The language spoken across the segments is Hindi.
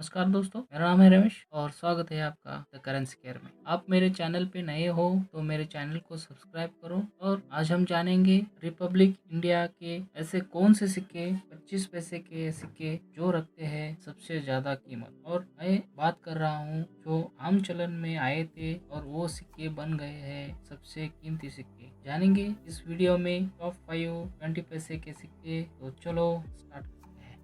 नमस्कार दोस्तों, मेरा नाम है रमेश और स्वागत है आपका द करेंसी केयर में। आप मेरे चैनल पे नए हो तो मेरे चैनल को सब्सक्राइब करो। और आज हम जानेंगे रिपब्लिक इंडिया के ऐसे कौन से सिक्के 25 पैसे के सिक्के जो रखते हैं सबसे ज्यादा कीमत। और मैं बात कर रहा हूँ जो आम चलन में आए थे और वो सिक्के बन गए हैं सबसे कीमती सिक्के। जानेंगे इस वीडियो में टॉप 5 20 पैसे के सिक्के। तो चलो स्टार्ट।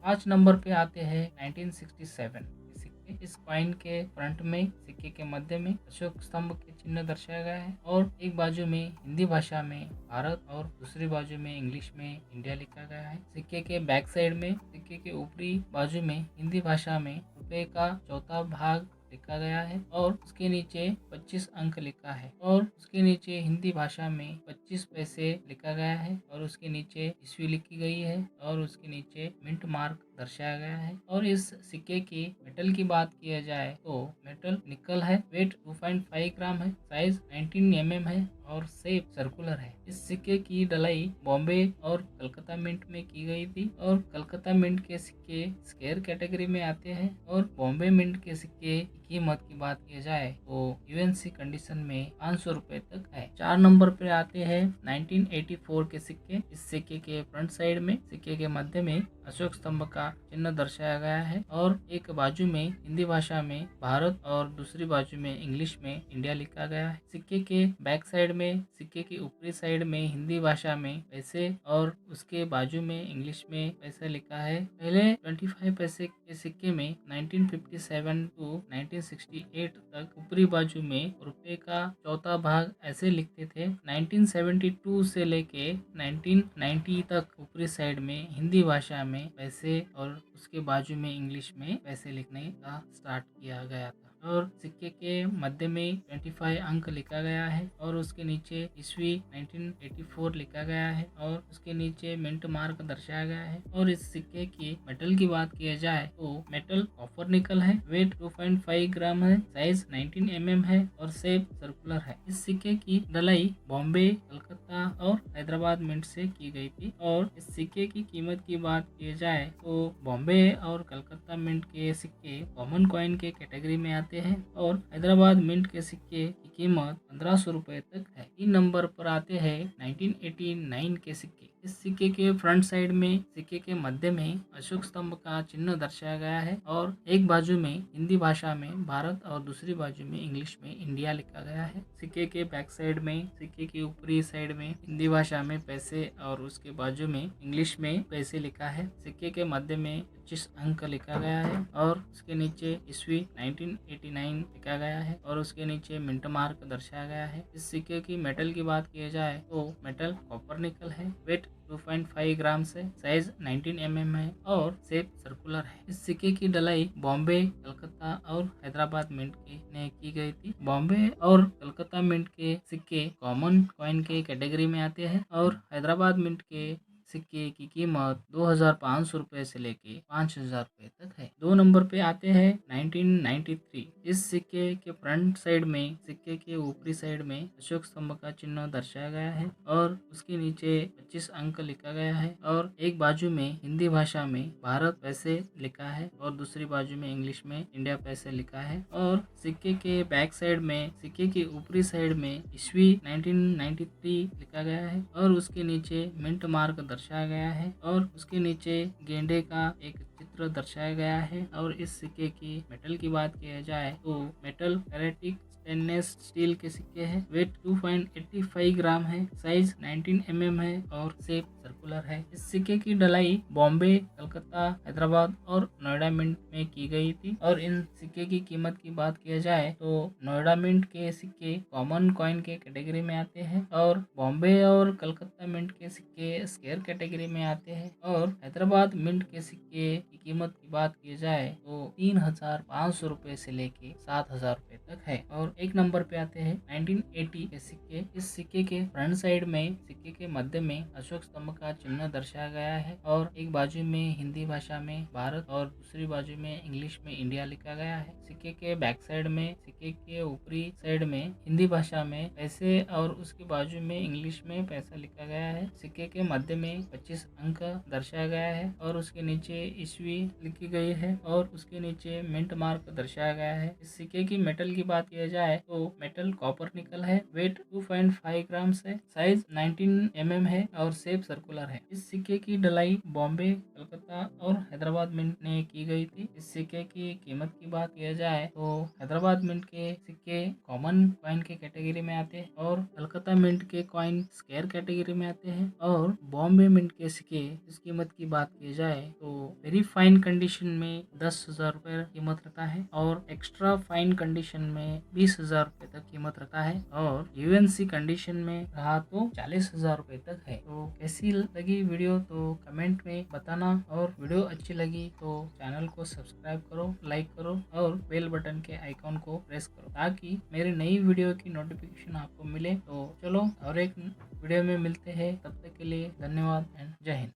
5 नंबर पे आते हैं 1967 के सिक्के। इस कॉइन के फ्रंट में सिक्के के मध्य में अशोक स्तंभ के चिन्ह दर्शाया गया है और एक बाजू में हिंदी भाषा में भारत और दूसरी बाजू में इंग्लिश में इंडिया लिखा गया है। सिक्के के बैक साइड में सिक्के के ऊपरी बाजू में हिंदी भाषा में रुपए का चौथा भाग लिखा गया है और उसके नीचे 25 अंक लिखा है और उसके नीचे हिंदी भाषा में 25 पैसे लिखा गया है और उसके नीचे ईस्वी लिखी गई है और उसके नीचे मिंट मार्क दर्शाया गया है। और इस सिक्के की मेटल की बात किया जाए तो मेटल निकल है, वेट 2.5 ग्राम है, साइज 19 mm है और शेप सर्कुलर है। इस सिक्के की ढलाई बॉम्बे और कलकत्ता मिंट में की गई थी और कलकत्ता मिंट के सिक्के स्क्वायर कैटेगरी में आते हैं और बॉम्बे मिंट के सिक्के की कीमत की बात की जाए तो यूएनसी कंडीशन में 500 रुपए तक है। 4 नंबर पे आते हैं 1984 के सिक्के। इस सिक्के के फ्रंट साइड में सिक्के के मध्य में अशोक स्तंभ का चिन्ह दर्शाया गया है और एक बाजू में हिंदी भाषा में भारत और दूसरी बाजू में इंग्लिश में इंडिया लिखा गया है। सिक्के के बैक साइड में सिक्के की ऊपरी साइड में हिंदी भाषा में पैसे और उसके बाजू में इंग्लिश में पैसा लिखा है। पहले 25 पैसे के सिक्के में 1957 टू 1968 तक ऊपरी बाजू में रुपए का चौथा भाग ऐसे लिखते थे। 1972 से लेके 1990 तक ऊपरी साइड में हिंदी भाषा में पैसे और उसके बाजू में इंग्लिश में पैसे लिखने का स्टार्ट किया गया था। और सिक्के के मध्य में 25 अंक लिखा गया है और उसके नीचे ईस्वी 1984 लिखा गया है और उसके नीचे मिंट मार्क दर्शाया गया है। और इस सिक्के की मेटल की बात किया जाए तो मेटल कॉपर निकल है, वेट 2.5 ग्राम है, साइज 19 mm है और शेप सर्कुलर है। इस सिक्के की ढलाई बॉम्बे, कलकत्ता और हैदराबाद मिंट से की गई थी। और इस सिक्के की कीमत की बात की जाए तो बॉम्बे और कलकत्ता मिंट के सिक्के कॉमन कॉइन के कैटेगरी में आते हैं और हैदराबाद मिंट के सिक्के की कीमत 1500 रुपए तक है। 3 नंबर पर आते हैं 1989 के सिक्के। इस सिक्के के फ्रंट साइड में सिक्के के मध्य में अशोक स्तंभ का चिन्ह दर्शाया गया है और एक बाजू में हिंदी भाषा में भारत और दूसरी बाजू में इंग्लिश में इंडिया लिखा गया है। सिक्के के बैक साइड में सिक्के की ऊपरी साइड में हिंदी भाषा में पैसे और उसके बाजू में इंग्लिश में पैसे लिखा है। सिक्के के मध्य में 25 अंक लिखा गया है और उसके नीचे ईस्वी 1989 लिखा गया है और उसके नीचे मिंट मार्क दर्शाया गया है। इस सिक्के की मेटल की बात की जाए तो मेटल कॉपर निकल है, वेट 2.5 ग्राम से, साइज 19 mm है और शेप सर्कुलर है। इस सिक्के की ढलाई बॉम्बे, कलकत्ता और हैदराबाद मिंट ने की गई थी। बॉम्बे और कलकत्ता मिंट के सिक्के कॉमन कॉइन के कैटेगरी में आते हैं और हैदराबाद मिंट के सिक्के की कीमत 2500 रुपए से लेके 5000 रुपए तक है। 2 नंबर पे आते हैं 1993। इस सिक्के के फ्रंट साइड में सिक्के के ऊपरी साइड में अशोक स्तंभ का चिन्ह दर्शाया गया है और उसके नीचे 25 अंक लिखा गया है और एक बाजू में हिंदी भाषा में भारत पैसे लिखा है और दूसरी बाजू में इंग्लिश में इंडिया पैसे लिखा है। और सिक्के के बैक साइड में सिक्के के ऊपरी साइड में ईस्वी 1993 लिखा गया है और उसके नीचे मिंट मार्क दर्शाया गया है और उसके नीचे गेंडे का एक चित्र दर्शाया गया है। और इस सिक्के की मेटल की बात किया जाए तो मेटल फेरेटिक स्टेनलेस स्टील के सिक्के हैं, वेट 2.85 ग्राम है, साइज 19 mm है और शेप सर्कुलर है। इस सिक्के की ढलाई बॉम्बे, कलकत्ता, हैदराबाद और नोएडा मिंट में की गई थी। और इन सिक्के की कीमत की बात किया जाए तो नोएडा मिंट के सिक्के कॉमन कॉइन के कैटेगरी में आते हैं और बॉम्बे और कलकत्ता मिंट के सिक्के स्क्वायर कैटेगरी में आते हैं। और हैदराबाद मिंट के सिक्के की कीमत की बात की जाए तो 3500 रुपए से लेके 7000 रुपए तक है। और एक नंबर पे आते हैं 1980 के सिक्के। इस सिक्के के फ्रंट साइड में सिक्के के मध्य में अशोक स्तंभ का चिन्ह दर्शाया गया है और एक बाजू में हिंदी भाषा में भारत और दूसरी बाजू में इंग्लिश में इंडिया लिखा गया है। सिक्के के बैक साइड में सिक्के के ऊपरी साइड में हिंदी भाषा में पैसे और उसके बाजू में इंग्लिश में पैसा लिखा गया है। सिक्के के मध्य में 25 अंक दर्शाया गया है और उसके नीचे ईस्वी लिखी गई है और उसके नीचे मिंट मार्क दर्शाया गया है। इस सिक्के की मेटल की बात किया जाए तो मेटल कॉपर निकल है। वेट 2.5 ग्राम्स है। साइज 19 mm है और शेप सर्कुलर है। इस सिक्के की ढलाई बॉम्बे, कलकत्ता और हैदराबाद मिंट ने की गई थी। इस सिक्के की कीमत की बात किया जाए तो हैदराबाद मिंट के सिक्के कॉमन कॉइन के कैटेगरी में आते हैं और कलकत्ता मिंट के कॉइन स्क्वायर कैटेगरी में आते हैं और बॉम्बे मिंट के सिक्के इस कीमत की बात की जाए तो वेरी फाइन कंडीशन में 10,000 रुपए कीमत रखा है और एक्स्ट्रा फाइन कंडीशन में 20,000 रुपए तक कीमत रखा है और यूएनसी कंडीशन में रहा तो 40,000 रुपए तक है। तो कैसी लगी वीडियो तो कमेंट में बताना और वीडियो अच्छी लगी तो चैनल को सब्सक्राइब करो, लाइक करो और बेल बटन के आइकॉन को प्रेस करो ताकि मेरी नई वीडियो की नोटिफिकेशन आपको मिले। तो चलो और एक वीडियो में मिलते हैं, तब तक के लिए धन्यवाद एंड जय हिंद।